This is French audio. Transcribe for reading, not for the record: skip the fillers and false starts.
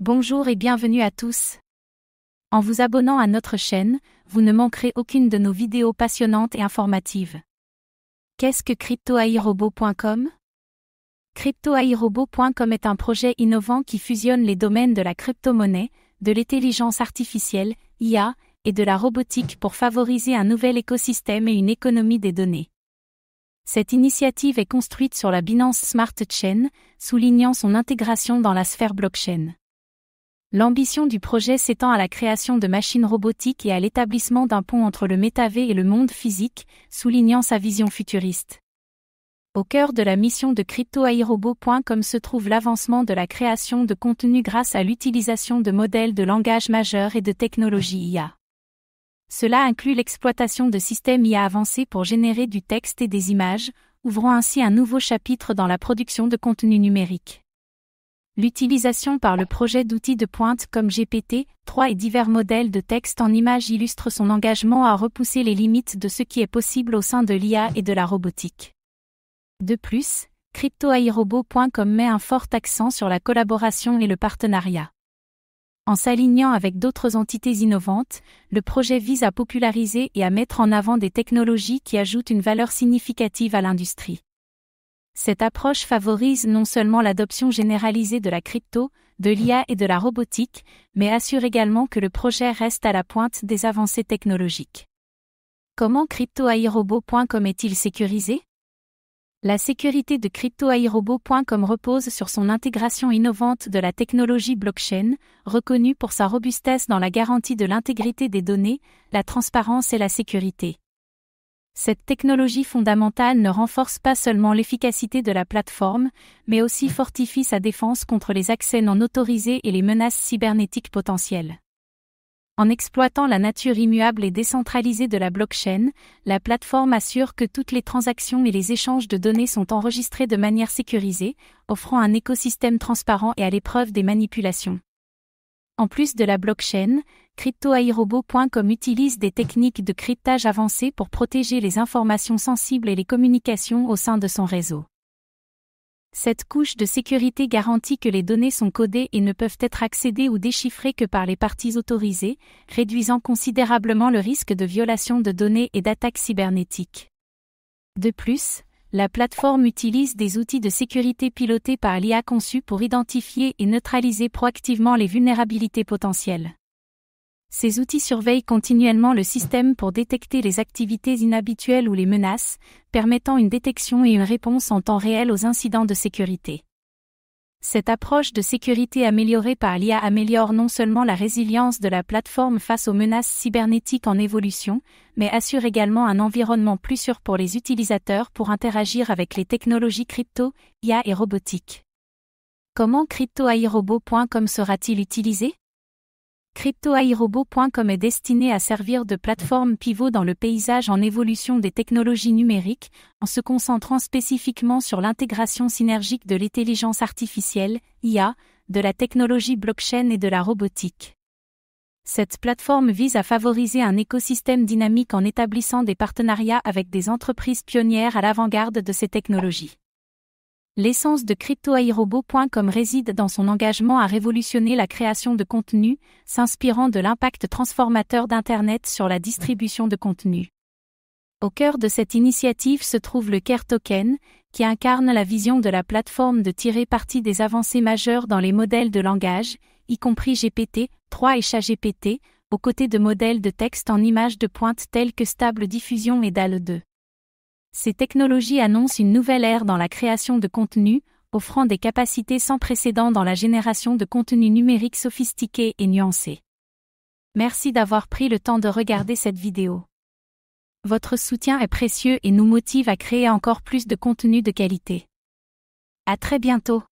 Bonjour et bienvenue à tous. En vous abonnant à notre chaîne, vous ne manquerez aucune de nos vidéos passionnantes et informatives. Qu'est-ce que cryptoairobot.com ? Cryptoairobot.com est un projet innovant qui fusionne les domaines de la crypto-monnaie, de l'intelligence artificielle, IA, et de la robotique pour favoriser un nouvel écosystème et une économie des données. Cette initiative est construite sur la Binance Smart Chain, soulignant son intégration dans la sphère blockchain. L'ambition du projet s'étend à la création de machines robotiques et à l'établissement d'un pont entre le métavers et le monde physique, soulignant sa vision futuriste. Au cœur de la mission de cryptoairobot.com se trouve l'avancement de la création de contenu grâce à l'utilisation de modèles de langage majeurs et de technologies IA. Cela inclut l'exploitation de systèmes IA avancés pour générer du texte et des images, ouvrant ainsi un nouveau chapitre dans la production de contenu numérique. L'utilisation par le projet d'outils de pointe comme GPT-3 et divers modèles de texte en images illustre son engagement à repousser les limites de ce qui est possible au sein de l'IA et de la robotique. De plus, cryptoairobot.com met un fort accent sur la collaboration et le partenariat. En s'alignant avec d'autres entités innovantes, le projet vise à populariser et à mettre en avant des technologies qui ajoutent une valeur significative à l'industrie. Cette approche favorise non seulement l'adoption généralisée de la crypto, de l'IA et de la robotique, mais assure également que le projet reste à la pointe des avancées technologiques. Comment cryptoairobot.com est-il sécurisé ? La sécurité de cryptoairobot.com repose sur son intégration innovante de la technologie blockchain, reconnue pour sa robustesse dans la garantie de l'intégrité des données, la transparence et la sécurité. Cette technologie fondamentale ne renforce pas seulement l'efficacité de la plateforme, mais aussi fortifie sa défense contre les accès non autorisés et les menaces cybernétiques potentielles. En exploitant la nature immuable et décentralisée de la blockchain, la plateforme assure que toutes les transactions et les échanges de données sont enregistrés de manière sécurisée, offrant un écosystème transparent et à l'épreuve des manipulations. En plus de la blockchain, cryptoairobot.com utilise des techniques de cryptage avancées pour protéger les informations sensibles et les communications au sein de son réseau. Cette couche de sécurité garantit que les données sont codées et ne peuvent être accédées ou déchiffrées que par les parties autorisées, réduisant considérablement le risque de violation de données et d'attaques cybernétiques. De plus, la plateforme utilise des outils de sécurité pilotés par l'IA conçus pour identifier et neutraliser proactivement les vulnérabilités potentielles. Ces outils surveillent continuellement le système pour détecter les activités inhabituelles ou les menaces, permettant une détection et une réponse en temps réel aux incidents de sécurité. Cette approche de sécurité améliorée par l'IA améliore non seulement la résilience de la plateforme face aux menaces cybernétiques en évolution, mais assure également un environnement plus sûr pour les utilisateurs pour interagir avec les technologies crypto, IA et robotique. Comment cryptoairobot.com sera-t-il utilisé ? Cryptoairobot.com est destiné à servir de plateforme pivot dans le paysage en évolution des technologies numériques, en se concentrant spécifiquement sur l'intégration synergique de l'intelligence artificielle, IA, de la technologie blockchain et de la robotique. Cette plateforme vise à favoriser un écosystème dynamique en établissant des partenariats avec des entreprises pionnières à l'avant-garde de ces technologies. L'essence de cryptoairobot.com réside dans son engagement à révolutionner la création de contenu, s'inspirant de l'impact transformateur d'Internet sur la distribution de contenu. Au cœur de cette initiative se trouve le Care Token, qui incarne la vision de la plateforme de tirer parti des avancées majeures dans les modèles de langage, y compris GPT-3 et ChatGPT, aux côtés de modèles de texte en images de pointe tels que Stable Diffusion et DALL-E 2. Ces technologies annoncent une nouvelle ère dans la création de contenu, offrant des capacités sans précédent dans la génération de contenu numérique sophistiqué et nuancé. Merci d'avoir pris le temps de regarder cette vidéo. Votre soutien est précieux et nous motive à créer encore plus de contenu de qualité. À très bientôt.